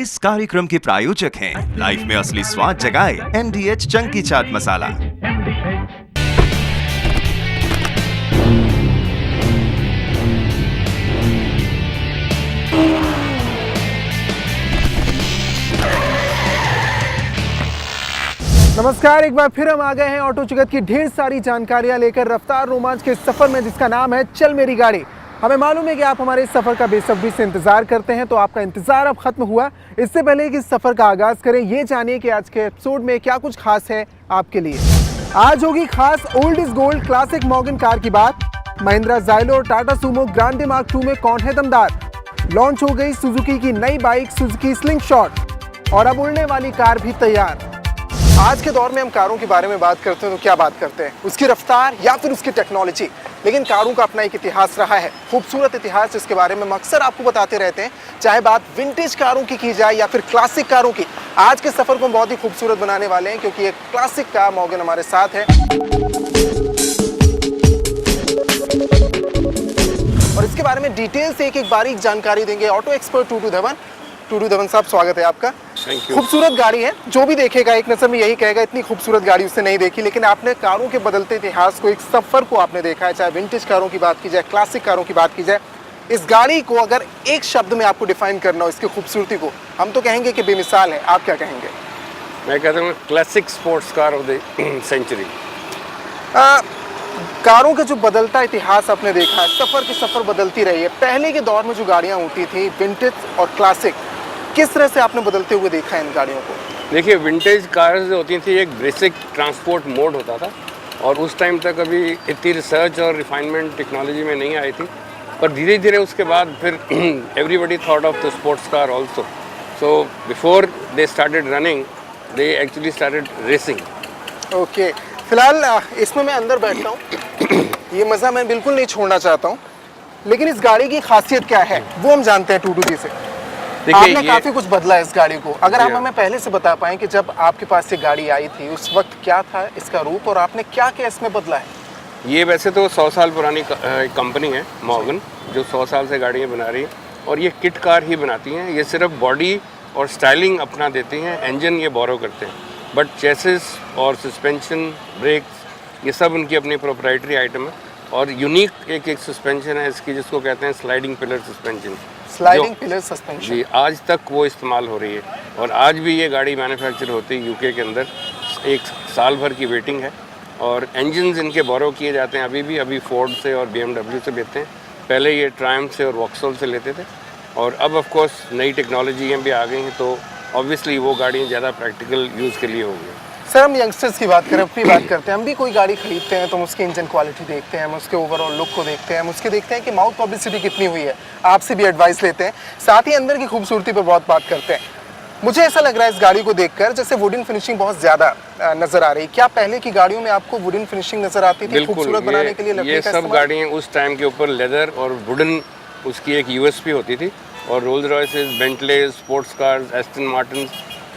इस कार्यक्रम के प्रायोजक हैं लाइफ में असली स्वाद जगाए MDH चंकी चाट मसाला। नमस्कार, एक बार फिर हम आ गए हैं ऑटो जगत की ढेर सारी जानकारियां लेकर रफ्तार रोमांच के सफर में, जिसका नाम है चल मेरी गाड़ी। हमें मालूम है कि आप हमारे इस सफर का बेसब्री से इंतजार करते हैं, तो आपका इंतजार अब खत्म हुआ। इससे पहले कि इस सफर का आगाज करें, ये जानिए कि आज के एपिसोड में क्या कुछ खास है आपके लिए। आज होगी खास old is gold classic Morgan car की बात। महिंद्रा ज़ाइलो और Tata Sumo Grande mark II में कौन है दमदार। लॉन्च हो गई सुजुकी की नई बाइक सुजुकी स्लिंगशॉट, और अब उड़ने वाली कार भी तैयार। आज के दौर में हम कारों के बारे में बात करते हैं तो क्या बात करते हैं, उसकी रफ्तार या फिर उसकी टेक्नोलॉजी। लेकिन कारों का अपना एक इतिहास रहा है, खूबसूरत इतिहास, जिसके बारे में हम अक्सर आपको बताते रहते हैं। चाहे बात विंटेज कारों की जाए या फिर क्लासिक कारों की। आज के सफर को हम बहुत ही खूबसूरत बनाने वाले हैं, क्योंकि एक क्लासिक कार मॉर्गन हमारे साथ है और इसके बारे में डिटेल से एक बारीक जानकारी देंगे ऑटो एक्सपर्ट टूटू धवन। टूटू धवन साहब, स्वागत है आपका। Thank you. खूबसूरत गाड़ी है, जो भी देखेगा एक नजर में यही कहेगा इतनी खूबसूरत गाड़ी उसने नहीं देखी। लेकिन आपने कारों के बदलते इतिहास को, एक सफर को आपने देखा है, चाहे विंटेज कारों की बात की जाए, क्लासिक कारों की बात की जाए। इस गाड़ी को अगर एक शब्द में आपको डिफाइन करना हो, इसकी खूबसूरती को, हम तो कहेंगे कि बेमिसाल है। आप क्या कहेंगे? मैं कहता हूँ classic sports car of the century. कारों का जो बदलता इतिहास आपने देखा है, सफर की सफर बदलती रही है। पहले के दौर में जो गाड़ियाँ होती थी विंटेज और क्लासिक, किस तरह से आपने बदलते हुए देखा है इन गाड़ियों को? देखिए, विंटेज कार्स जो होती थी, एक बेसिक ट्रांसपोर्ट मोड होता था, और उस टाइम तक अभी इतनी रिसर्च और रिफाइनमेंट टेक्नोलॉजी में नहीं आई थी। पर धीरे धीरे उसके बाद फिर everybody thought of the sports car also. So before they started running, they actually started racing. Okay, फिलहाल इसमें मैं अंदर बैठता हूँ। ये मज़ा मैं बिल्कुल नहीं छोड़ना चाहता हूँ, लेकिन इस गाड़ी की खासियत क्या है वो हम जानते हैं टूटू जी से। आपने काफी कुछ बदला है इस गाड़ी को। अगर आप हमें पहले से बता पाएं कि जब आपके पास ये गाड़ी आई थी उस वक्त क्या था इसका रूप, और आपने क्या क्या इसमें बदला है? ये वैसे तो 100 साल पुरानी कंपनी है मॉर्गन, जो 100 साल से गाड़ियाँ बना रही है, और ये किट कार ही बनाती हैं। ये सिर्फ बॉडी और स्टाइलिंग अपना देती हैं, इंजन ये बोरो करते हैं, बट चेसिस और सस्पेंशन, ब्रेक्स, ये सब उनकी अपनी प्रोप्राइटरी आइटम है। और यूनिक एक सस्पेंशन है इसकी, जिसको कहते हैं sliding pillar suspension. Sliding pillar suspension जी, आज तक वो इस्तेमाल हो रही है, और आज भी ये गाड़ी मैन्युफैक्चर होती है यूके के अंदर। एक साल भर की वेटिंग है, और इंजन्स इनके बोरो किए जाते हैं अभी फोर्ड से और BMW से लेते हैं। पहले ये ट्रायम्फ से और वॉक्सहोल से लेते थे, और अब ऑफ कोर्स नई टेक्नोलॉजी भी आ गई हैं, तो ऑब्वियसली वो गाड़ियाँ ज़्यादा प्रैक्टिकल यूज़ के लिए होंगी। सर, हम यंगस्टर्स की बात करें, अपनी बात करते हैं। हम भी कोई गाड़ी खरीदते हैं तो हम उसकी इंजन क्वालिटी देखते हैं, हम उसके ओवरऑल लुक को देखते हैं, हम उसके देखते हैं कि माउथ पब्लिसिटी कितनी हुई है, आपसे भी एडवाइस लेते हैं, साथ ही अंदर की खूबसूरती पर बहुत बात करते हैं। मुझे ऐसा लग रहा है इस गाड़ी को देखकर जैसे वुडन फिनिशिंग बहुत ज़्यादा नज़र आ रही है। क्या पहले की गाड़ियों में आपको वुडन फिनिशिंग नज़र आती थी खूबसूरत बनाने के लिए? ये सब गाड़ियाँ उस टाइम के ऊपर लेदर और वुडन उसकी एक USP होती थी, और Rolls Royces, Bentleys, sports cars, Aston Martin,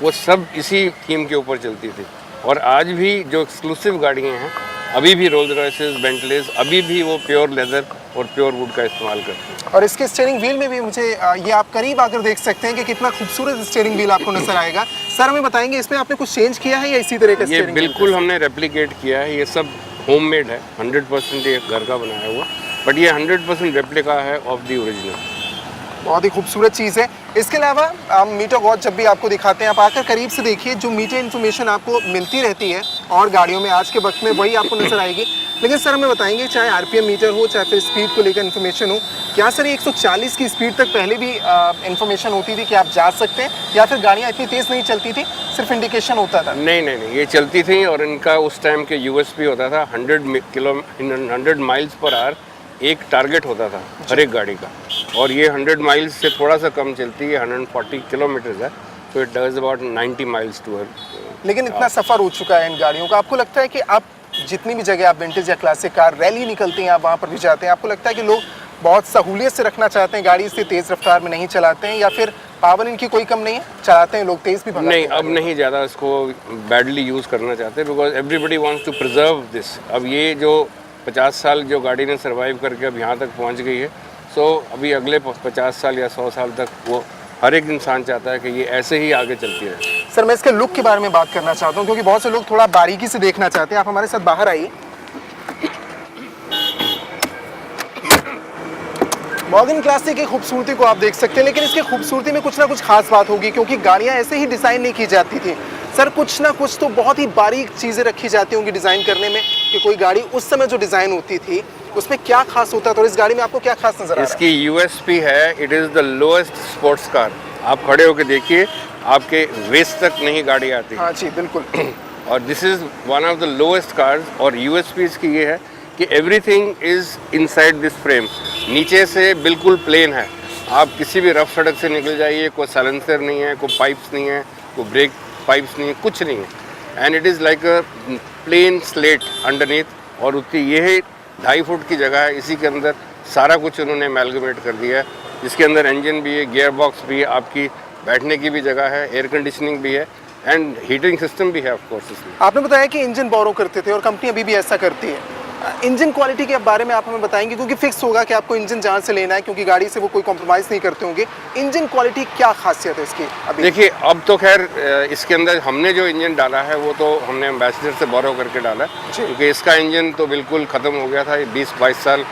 वो सब इसी थीम के ऊपर चलती थी। और आज भी जो एक्सक्लूसिव गाड़ियाँ हैं, अभी भी रोल्स रॉयसेस, बेंटलेज, अभी भी वो प्योर लेदर और प्योर वुड का इस्तेमाल करते हैं। और इसके स्टीयरिंग व्हील में भी मुझे ये आप करीब आकर देख सकते हैं कि कितना खूबसूरत स्टीयरिंग व्हील आपको नजर आएगा। सर, हमें बताएंगे इसमें आपने कुछ चेंज किया है या इसी तरह का? ये बिल्कुल हमने रेप्लिकेट किया है, ये सब होममेड है, 100% ये घर का बनाया हुआ, बट ये 100% रेप्लिका है ऑफ द ओरिजिनल। बहुत ही खूबसूरत चीज़ है। इसके अलावा हम मीटर वॉच जब भी आपको दिखाते हैं, आप आकर करीब से देखिए, जो मीटर इन्फॉर्मेशन आपको मिलती रहती है और गाड़ियों में आज के वक्त में वही आपको नजर आएगी। लेकिन सर, हमें बताएंगे, चाहे RPM मीटर हो, चाहे फिर स्पीड को लेकर इन्फॉर्मेशन हो, क्या सर 140 की स्पीड तक पहले भी इन्फॉर्मेशन होती थी कि आप जा सकते हैं, या फिर गाड़ियाँ इतनी तेज़ नहीं चलती थी, सिर्फ इंडिकेशन होता था? नहीं, ये चलती थी, और इनका उस टाइम के USP होता था 100 माइल्स पर आवर एक टारगेट होता था हर एक गाड़ी का, और ये 100 माइल्स से थोड़ा सा कम चलती है, 140 किलोमीटर है, तो it does about 90 miles to hour. लेकिन इतना सफ़र हो चुका है इन गाड़ियों का, आपको लगता है कि आप जितनी भी जगह आप विंटेज या क्लासिक कार रैली निकलती हैं, आप वहाँ पर भी जाते हैं, आपको लगता है कि लोग बहुत सहूलियत से रखना चाहते हैं गाड़ी, इससे तेज़ रफ्तार में नहीं चलाते हैं, या फिर पावर इनकी कोई कम नहीं है, चलाते हैं लोग तेज़ भी भगाते हैं? नहीं, अब नहीं ज़्यादा इसको बैडली यूज़ करना चाहते, because everybody wants to preserve this. अब ये जो 50 साल जो गाड़ी ने सर्वाइव करके अब यहाँ तक पहुँच गई है, सो अभी अगले 50 साल या 100 साल तक वो हर एक इंसान चाहता है कि ये ऐसे ही आगे चलती रहे। सर मैं इसके लुक के बारे में बात करना चाहता हूँ, क्योंकि बहुत से लोग थोड़ा बारीकी से देखना चाहते हैं। आप हमारे साथ बाहर आइए। मॉर्गन क्लासिक की खूबसूरती को आप देख सकते हैं, लेकिन इसकी खूबसूरती में कुछ ना कुछ खास बात होगी, क्योंकि गाड़ियाँ ऐसे ही डिज़ाइन नहीं की जाती थी सर। कुछ ना कुछ तो बहुत ही बारीक चीज़ें रखी जाती होंगी डिज़ाइन करने में, कि कोई गाड़ी उस समय जो डिज़ाइन होती थी उसमें क्या खास होता था, और इस गाड़ी में आपको क्या खास नजर आ रहा है? इसकी यूएसपी है, it is the lowest sports car. आप खड़े होकर देखिए, आपके वेस्ट तक नहीं गाड़ी आती। हाँ जी बिल्कुल। और this is one of the lowest cars. और यूएसपी इसकी ये है कि everything is inside this frame. नीचे से बिल्कुल प्लेन है। आप किसी भी रफ सड़क से निकल जाइए, कोई साइलेंसर नहीं है, कोई पाइप्स नहीं है, कोई ब्रेक पाइप्स नहीं है, कुछ नहीं है। And it is like a plain slate underneath. और उतनी ये है 2.5 फुट की जगह है, इसी के अंदर सारा कुछ उन्होंने एमैल्गमेट कर दिया है, जिसके अंदर इंजन भी है, गियर बॉक्स भी है, आपकी बैठने की भी जगह है, एयर कंडीशनिंग भी है एंड हीटिंग सिस्टम भी है ऑफ कोर्स इसमें। आपने बताया कि इंजन बोरो करते थे और कंपनी अभी भी ऐसा करती है। इंजन क्वालिटी के बारे में आप हमें बताएंगे, क्योंकि फिक्स होगा कि आपको इंजन जहाँ से लेना है, क्योंकि गाड़ी से वो कोई कॉम्प्रोमाइज़ नहीं करते होंगे। इंजन क्वालिटी क्या खासियत है इसकी अभी? देखिए, अब तो खैर इसके अंदर हमने जो इंजन डाला है वो तो हमने एम्बेसडर से बोरो करके डाला है, क्योंकि इसका इंजन तो बिल्कुल ख़त्म हो गया था। 20-22 साल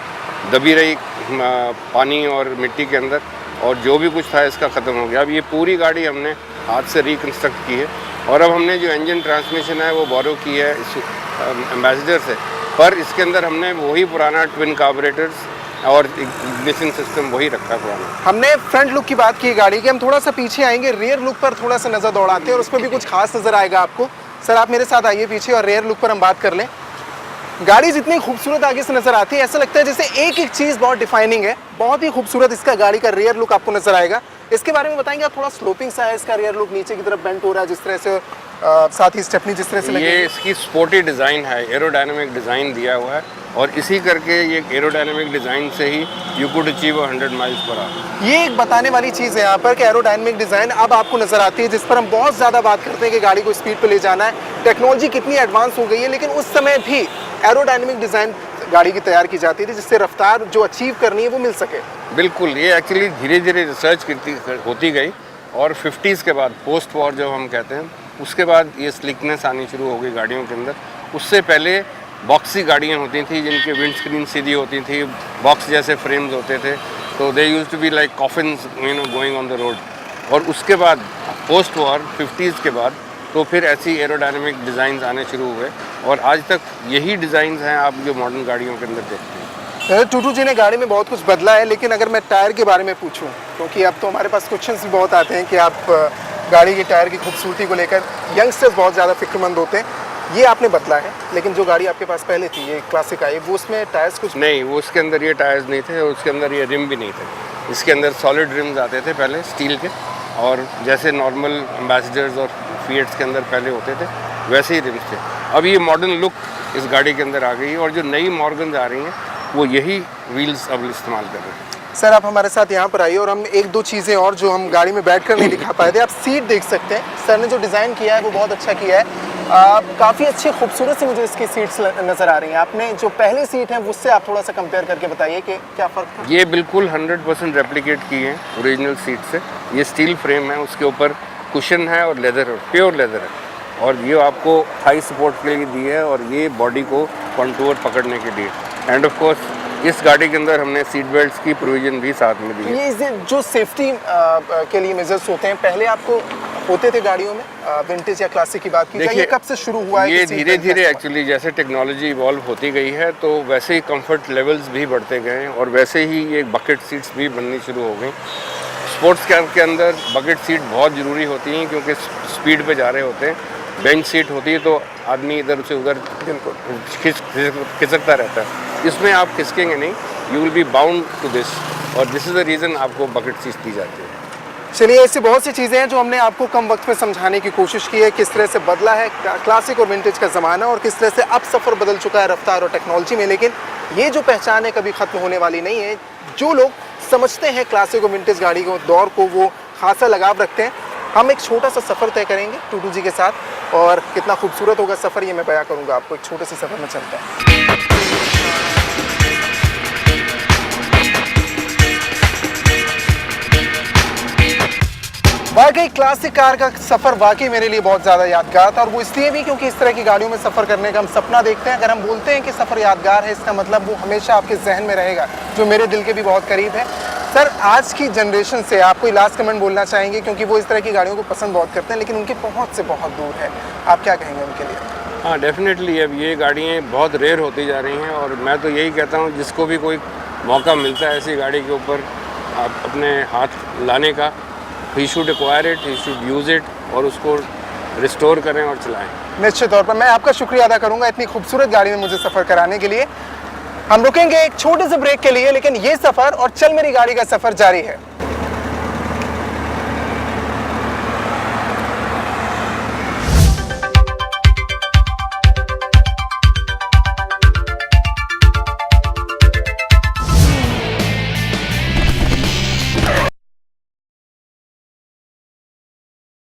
दबी रही पानी और मिट्टी के अंदर, और जो भी कुछ था इसका ख़त्म हो गया। अब ये पूरी गाड़ी हमने हाथ से रिकन्स्ट्रक्ट की है, और अब हमने जो इंजन ट्रांसमिशन है वो बोरो की है इस एम्बेसडर से, पर इसके अंदर हमने वही पुराना ट्विन कार्बोरेटर्स और इग्निशन सिस्टम वही रखा है पुराना। हमने फ्रंट लुक की बात की गाड़ी की, हम थोड़ा सा पीछे आएंगे, रियर लुक पर थोड़ा सा नज़र दौड़ाते हैं और उस पर भी कुछ खास नज़र आएगा आपको। सर आप मेरे साथ आइए पीछे, और रियर लुक पर हम बात कर लें। गाड़ी जितनी खूबसूरत आगे से नज़र आती है, ऐसा लगता है जैसे एक एक चीज़ बहुत डिफाइनिंग है। बहुत ही खूबसूरत इसका गाड़ी का रियर लुक आपको नज़र आएगा। इसके बारे में बताएंगे आप? थोड़ा स्लोपिंग सा है इसका रियर लुक, नीचे की तरफ बेंट हो रहा है जिस तरह से, साथ ही स्टेपनी जिस तरह से लगी। ये इसकी स्पोर्टी डिज़ाइन है, एरोडायनामिक डिज़ाइन दिया हुआ है, और इसी करके ये एरोडायनामिक डिज़ाइन से ही you could achieve 100 miles per hour. ये एक बताने वाली चीज़ है यहाँ पर कि एरोडायनामिक डिज़ाइन अब आपको नज़र आती है, जिस पर हम बहुत ज़्यादा बात करते हैं कि गाड़ी को स्पीड पे ले जाना है। टेक्नोलॉजी कितनी एडवांस हो गई है, लेकिन उस समय भी एरोडायनामिक डिज़ाइन गाड़ी की तैयार की जाती थी, जिससे रफ्तार जो अचीव करनी है वो मिल सके। बिल्कुल, ये एक्चुअली धीरे धीरे रिसर्च होती गई, और 50s के बाद, पोस्ट वॉर जो हम कहते हैं, उसके बाद ये स्लिकनेस आनी शुरू हो गई गाड़ियों के अंदर। उससे पहले बॉक्सी गाड़ियाँ होती थी जिनके विंड स्क्रीन सीधी होती थी, बॉक्स जैसे फ्रेम्स होते थे, तो they used to be like coffins going on the road. और उसके बाद पोस्ट वॉर 50s के बाद तो फिर ऐसी एरोडायनामिक डिज़ाइंस आने शुरू हुए, और आज तक यही डिज़ाइंस हैं आप जो मॉडर्न गाड़ियों के अंदर देखते हैं। टूटू जी ने गाड़ी में बहुत कुछ बदला है, लेकिन अगर मैं टायर के बारे में पूछूं, क्योंकि अब तो हमारे पास क्वेश्चंस भी बहुत आते हैं कि आप गाड़ी के टायर की खूबसूरती को लेकर यंगस्टर्स बहुत ज़्यादा फिक्रमंद होते हैं। ये आपने बदला है, लेकिन जो गाड़ी आपके पास पहले थी, ये क्लासिक आई, वो उसमें टायर्स कुछ नहीं, वो उसके अंदर ये टायर्स नहीं थे, और उसके अंदर ये रिम भी नहीं थे। इसके अंदर सॉलिड रिम्स आते थे पहले, स्टील के, और जैसे नॉर्मल एम्बेसडर्स और फिएट्स के अंदर पहले होते थे वैसे ही रिम्स थे। अब ये मॉडर्न लुक इस गाड़ी के अंदर आ गई है, और जो नई मॉर्गन्स आ रही हैं वो यही व्हील्स अब इस्तेमाल कर रहे हैं। सर आप हमारे साथ यहाँ पर आइए, और हम एक दो चीज़ें और जो हम गाड़ी में बैठकर नहीं दिखा पाए थे। आप सीट देख सकते हैं, सर ने जो डिज़ाइन किया है वो बहुत अच्छा किया है। काफ़ी अच्छी खूबसूरत सी मुझे इसकी सीट्स नज़र आ रही हैं। आपने जो पहले सीट है उससे आप थोड़ा सा कंपेयर करके बताइए कि क्या फ़र्क था? ये बिल्कुल 100% रेप्लिकेट की है ओरिजिनल सीट से। ये स्टील फ्रेम है, उसके ऊपर कुशन है और लेदर है, प्योर लेदर है, और ये आपको थाई सपोर्ट के लिए दी है, और ये बॉडी को कंटूर पकड़ने के लिए। एंड ऑफ कोर्स इस गाड़ी के अंदर हमने सीट बेल्ट्स की प्रोविजन भी साथ में दी है। ये जो सेफ्टी के लिए मेजर्स होते हैं, पहले आपको होते थे गाड़ियों में? विंटेज या क्लासिक की बात की जाए, ये कब से शुरू हुआ है? ये धीरे धीरे एक्चुअली जैसे टेक्नोलॉजी इवॉल्व होती गई है, तो वैसे ही कंफर्ट लेवल्स भी बढ़ते गए, और वैसे ही ये बकेट सीट्स भी बननी शुरू हो गई। स्पोर्ट्स कार के अंदर बकेट सीट बहुत ज़रूरी होती हैं, क्योंकि स्पीड पे जा रहे होते हैं। बेंच सीट होती है तो आदमी इधर से उधर खिसकता रहता है। इसमें आप खिसकेंगे नहीं, you will be bound to this, और दिस इज़ द रीज़न आपको बकेट सीट दी जाती है। चलिए, ऐसी बहुत सी चीज़ें हैं जो हमने आपको कम वक्त में समझाने की कोशिश की है, किस तरह से बदला है क्लासिक और विंटेज का ज़माना, और किस तरह से अब सफ़र बदल चुका है रफ्तार और टेक्नोलॉजी में। लेकिन ये जो पहचान है कभी ख़त्म होने वाली नहीं है। जो लोग समझते हैं क्लासिक और विंटेज गाड़ी को, दौर को, वो खासा लगाव रखते हैं। हम एक छोटा सा सफ़र तय करेंगे टूटू जी के साथ, और कितना खूबसूरत होगा सफ़र ये मैं बयां करूँगा आपको। एक छोटे से सफ़र में चलते हैं। वाकई क्लासिक कार का सफ़र वाकई मेरे लिए बहुत ज़्यादा यादगार था, और वो इसलिए भी क्योंकि इस तरह की गाड़ियों में सफ़र करने का हम सपना देखते हैं। अगर हम बोलते हैं कि सफ़र यादगार है, इसका मतलब वो हमेशा आपके जहन में रहेगा, जो मेरे दिल के भी बहुत करीब है। सर, आज की जनरेशन से आप कोई लास्ट कमेंट बोलना चाहेंगे, क्योंकि वो इस तरह की गाड़ियों को पसंद बहुत करते हैं लेकिन उनके पहुँच से बहुत दूर है, आप क्या कहेंगे उनके लिए? हाँ, डेफिनेटली अब ये गाड़ियाँ बहुत रेयर होती जा रही हैं, और मैं तो यही कहता हूँ जिसको भी कोई मौका मिलता है ऐसी गाड़ी के ऊपर आप अपने हाथ लाने का, he should acquire it, he should use it, और उसको रिस्टोर करें और चलाएं। निश्चित तौर पर मैं आपका शुक्रिया अदा करूंगा इतनी खूबसूरत गाड़ी में मुझे सफ़र कराने के लिए। हम रुकेंगे एक छोटे से ब्रेक के लिए, लेकिन ये सफ़र और चल मेरी गाड़ी का सफ़र जारी है।